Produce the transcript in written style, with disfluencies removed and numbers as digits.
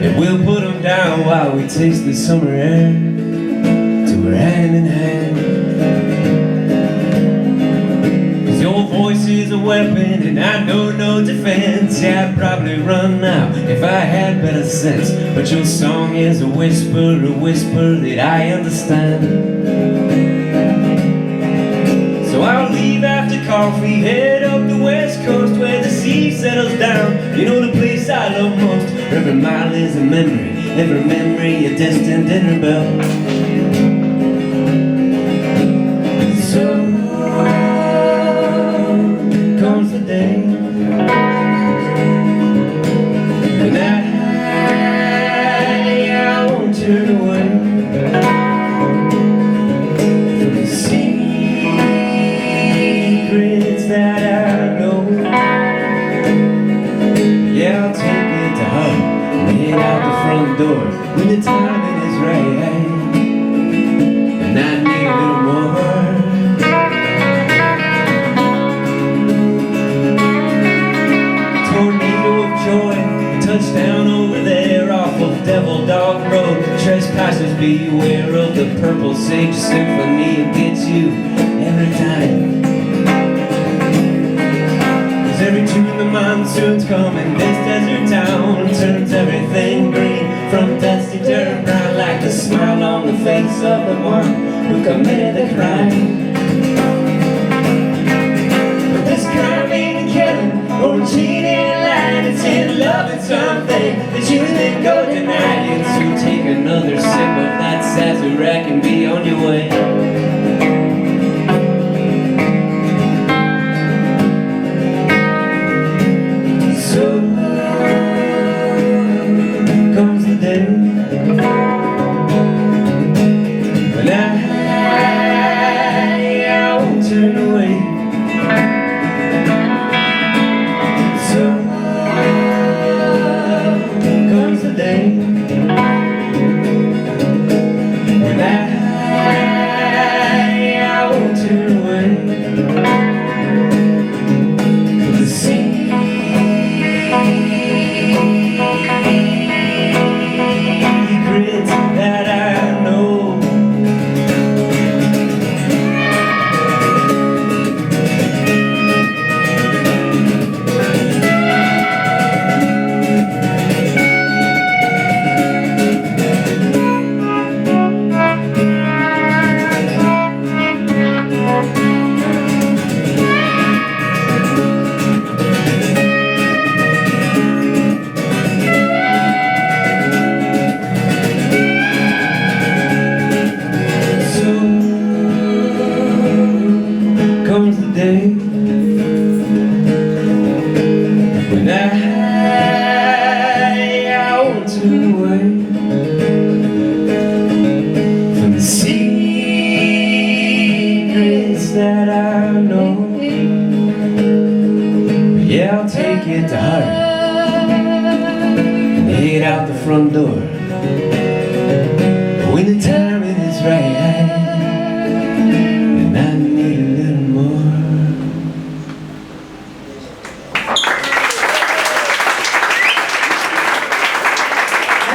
and we'll put them down while we taste the summer air, till we're hand in hand. 'Cause your voice is a weapon and I know no defense. Yeah, I'd probably run now if I had better sense, but your song is a whisper that I understand. So I'll leave after coffee, head up the west coast where the sea settles down. You know the place I love most. Every mile is a memory, every memory a distant dinner bell. So comes the day when I won't turn away from the secrets that I know. Yeah, I'll take it to heart and head out the front door when the timing is right, and I need a little more. Tornado of joy, touchdown over there off of Devil Dog Road. Trespassers beware of the Purple Sage Symphony. It gets you every time. 'Cause every tune the monsoons come in this desert town turns everything green from dusty dirt brown, like the smile on the face of the one who committed the crime. But this crime ain't killing or cheating, lying, it's in love. It's something that you didn't go deny it. So take another sip of that Sazerac and be on your way. So comes the day when I won't turn away. So comes the day when I won't turn away from the secrets that I know. Comes the day when I won't turn away from the secrets that I know. Yeah, I'll take it to heart and head out the front door when the timing is right.